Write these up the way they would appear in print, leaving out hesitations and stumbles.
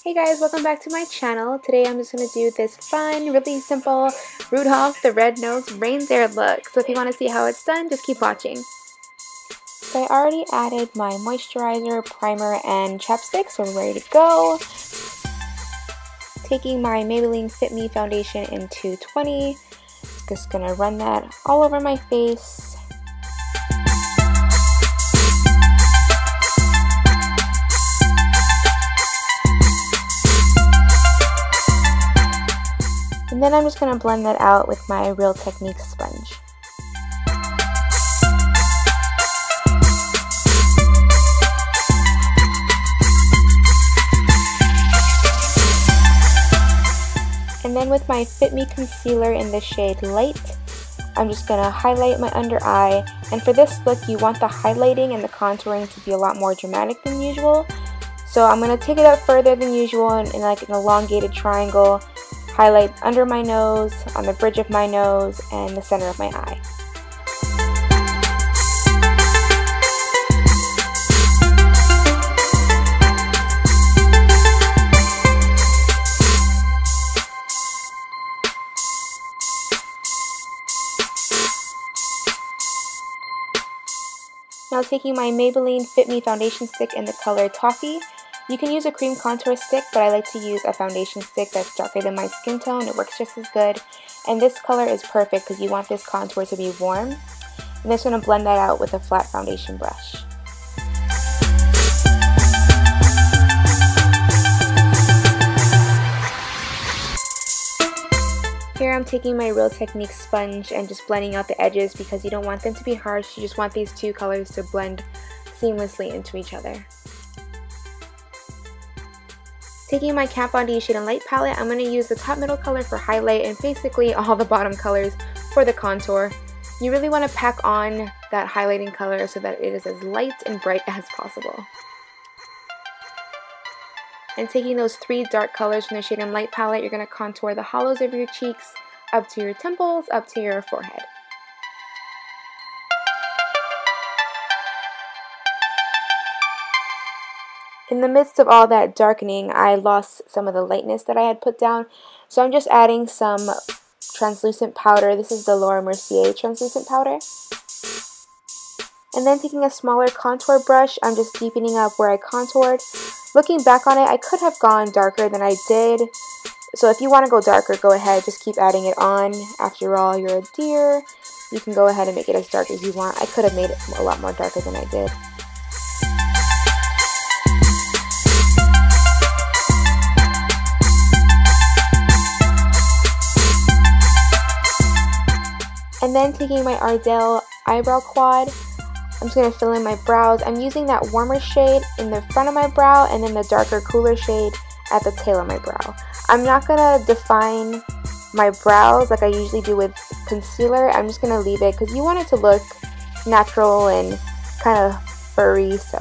Hey guys, welcome back to my channel. Today I'm just going to do this fun, really simple Rudolph the Red-Nosed Reindeer look. So if you want to see how it's done, just keep watching. So I already added my moisturizer, primer, and chapstick, so we're ready to go. Taking my Maybelline Fit Me foundation in 220. Just going to run that all over my face. And then I'm just going to blend that out with my Real Technique sponge. And then with my Fit Me concealer in the shade Light, I'm just going to highlight my under eye. And for this look, you want the highlighting and the contouring to be a lot more dramatic than usual. So I'm going to take it up further than usual in like an elongated triangle. Highlight under my nose, on the bridge of my nose, and the center of my eye. Now taking my Maybelline Fit Me foundation stick in the color Toffee. You can use a cream contour stick, but I like to use a foundation stick that's darker than my skin tone. It works just as good. And this color is perfect because you want this contour to be warm. I'm just going to blend that out with a flat foundation brush. Here I'm taking my Real Technique sponge and just blending out the edges because you don't want them to be harsh. You just want these two colors to blend seamlessly into each other. Taking my Kat Von D Shade and Light palette, I'm going to use the top middle color for highlight and basically all the bottom colors for the contour. You really want to pack on that highlighting color so that it is as light and bright as possible. And taking those three dark colors from the Shade and Light palette, you're going to contour the hollows of your cheeks up to your temples, up to your forehead. In the midst of all that darkening, I lost some of the lightness that I had put down. So I'm just adding some translucent powder. This is the Mercier translucent powder. And then taking a smaller contour brush, I'm just deepening up where I contoured. Looking back on it, I could have gone darker than I did. So if you want to go darker, go ahead. Just keep adding it on. After all, you're a deer. You can go ahead and make it as dark as you want. I could have made it a lot more darker than I did. And then taking my Ariel eyebrow quad, I'm just going to fill in my brows. I'm using that warmer shade in the front of my brow and then the darker, cooler shade at the tail of my brow. I'm not going to define my brows like I usually do with concealer. I'm just going to leave it because you want it to look natural and kind of furry, so...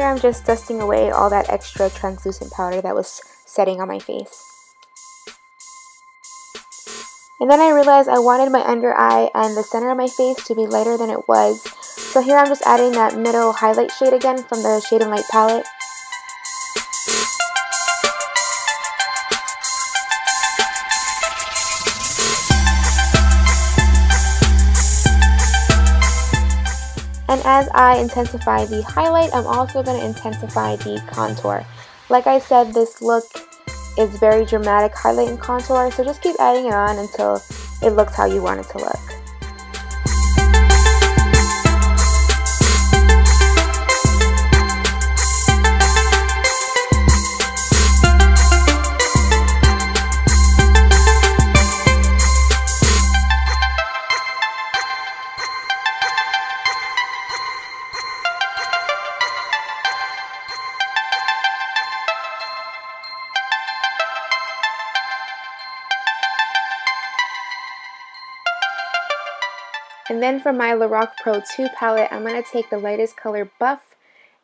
I'm just dusting away all that extra translucent powder that was setting on my face. And then I realized I wanted my under eye and the center of my face to be lighter than it was. So here I'm just adding that middle highlight shade again from the Shade and Light palette. And as I intensify the highlight, I'm also going to intensify the contour. Like I said, this look is very dramatic highlight and contour, so just keep adding it on until it looks how you want it to look. And then from my Lorac Pro 2 palette, I'm going to take the lightest color Buff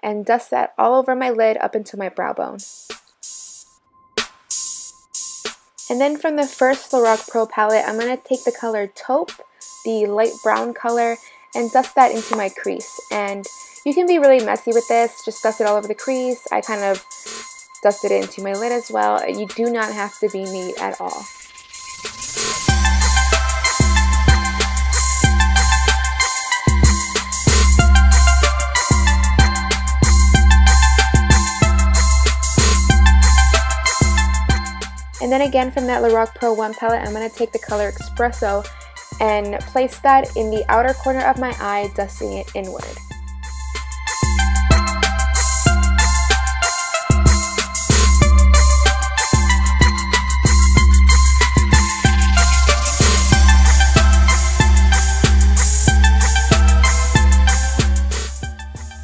and dust that all over my lid up into my brow bone. And then from the first Lorac Pro palette, I'm going to take the color Taupe, the light brown color, and dust that into my crease. And you can be really messy with this, just dust it all over the crease. I kind of dusted it into my lid as well. You do not have to be neat at all. And then again from that Lorac Pro 1 palette, I'm going to take the color Espresso and place that in the outer corner of my eye, dusting it inward.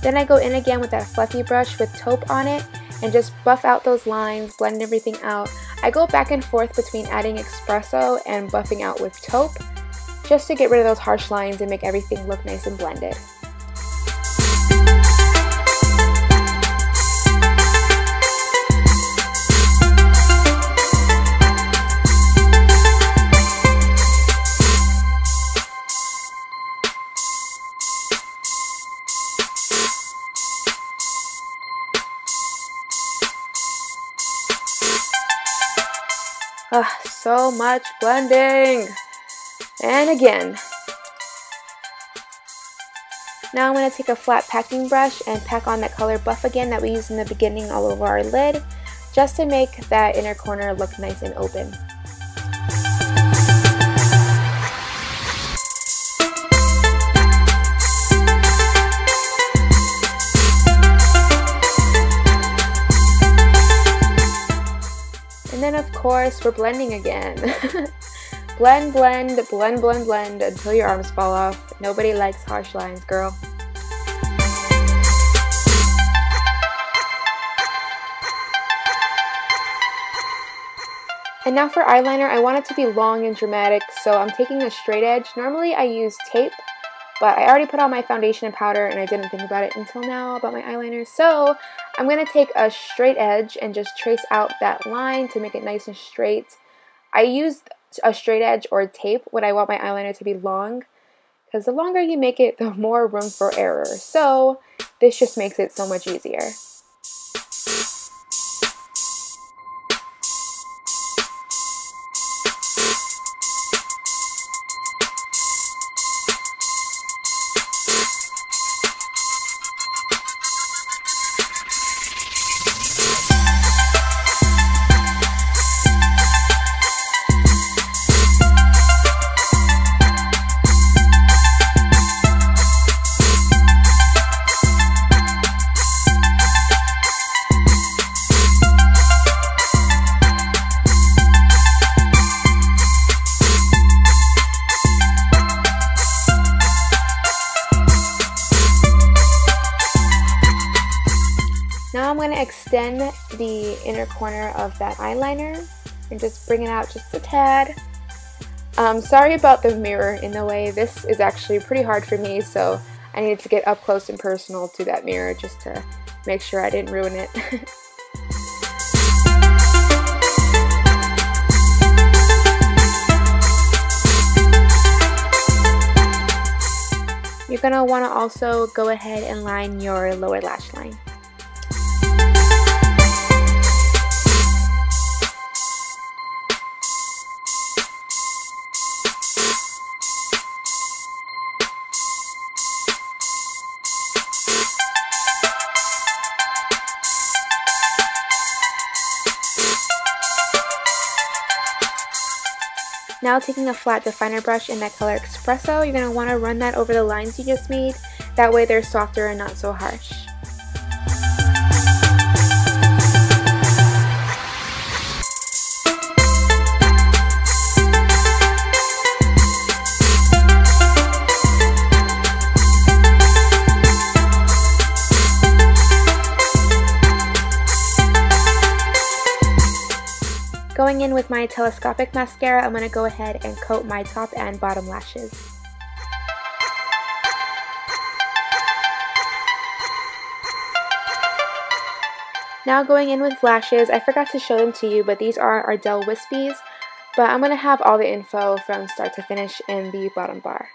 Then I go in again with that fluffy brush with Taupe on it and just buff out those lines, blend everything out. I go back and forth between adding Espresso and buffing out with Taupe just to get rid of those harsh lines and make everything look nice and blended. So much blending! And again. Now I'm going to take a flat packing brush and pack on that color Buff again that we used in the beginning all over our lid, just to make that inner corner look nice and open. And then of course we're blending again. Blend, blend, blend, blend, blend until your arms fall off. Nobody likes harsh lines, girl. And now for eyeliner, I want it to be long and dramatic, so I'm taking a straight edge. Normally I use tape, but I already put on my foundation and powder and I didn't think about it until now about my eyeliner. So I'm going to take a straight edge and just trace out that line to make it nice and straight. I use a straight edge or tape when I want my eyeliner to be long, because the longer you make it, the more room for error. So this just makes it so much easier. Now I'm going to extend the inner corner of that eyeliner and just bring it out just a tad. Sorry about the mirror in the way. This is actually pretty hard for me, so I needed to get up close and personal to that mirror just to make sure I didn't ruin it. You're going to want to also go ahead and line your lower lash line. Now taking a flat definer brush in that color Espresso, you're going to want to run that over the lines you just made. That way they're softer and not so harsh. Going in with my Telescopic mascara, I'm going to go ahead and coat my top and bottom lashes. Now going in with lashes, I forgot to show them to you, but these are Ariel Wispies, but I'm going to have all the info from start to finish in the bottom bar.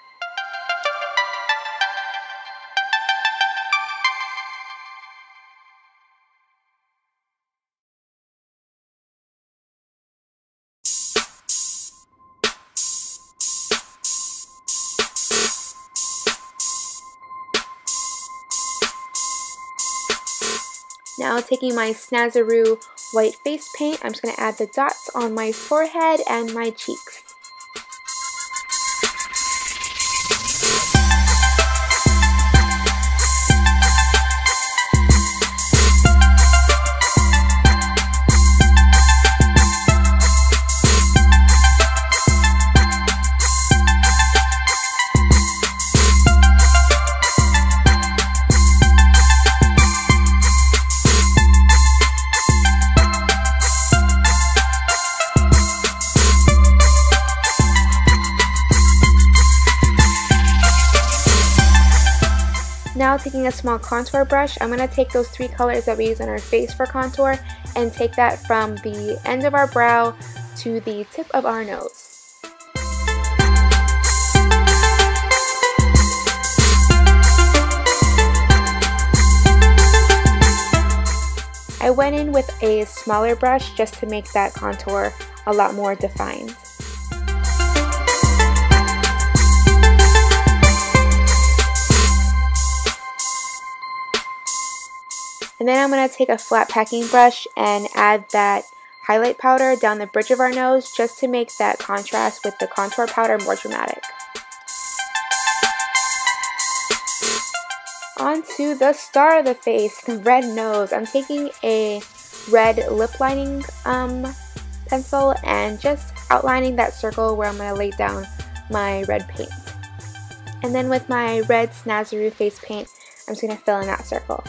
Now taking my Snazaroo white face paint, I'm just going to add the dots on my forehead and my cheeks. Now taking a small contour brush, I'm going to take those 3 colors that we use on our face for contour and take that from the end of our brow to the tip of our nose. I went in with a smaller brush just to make that contour a lot more defined. And then I'm going to take a flat packing brush and add that highlight powder down the bridge of our nose just to make that contrast with the contour powder more dramatic. On to the star of the face, the red nose. I'm taking a red lip lining pencil and just outlining that circle where I'm going to lay down my red paint. And then with my red Snazaroo face paint, I'm just going to fill in that circle.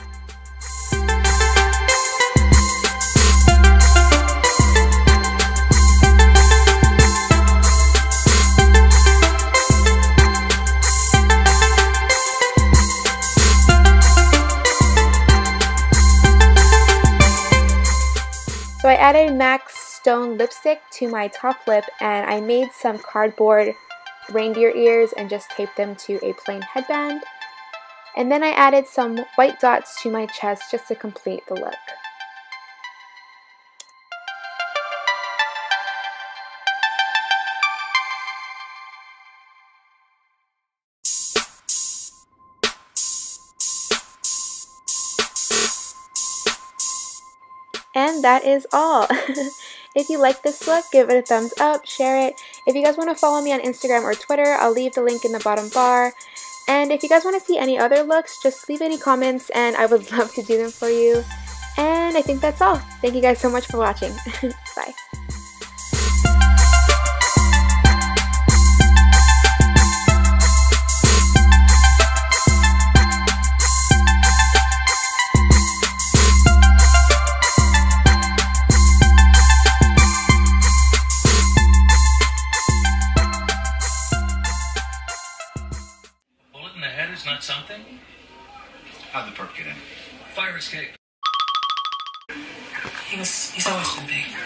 So I added MAC Stone lipstick to my top lip and I made some cardboard reindeer ears and just taped them to a plain headband. And then I added some white dots to my chest just to complete the look. And that is all. If you like this look, give it a thumbs up, share it. If you guys want to follow me on Instagram or Twitter, I'll leave the link in the bottom bar. And if you guys want to see any other looks, just leave any comments and I would love to do them for you. And I think that's all. Thank you guys so much for watching. Bye. Not something? How'd the perp get in? Fire escape. He's always been big.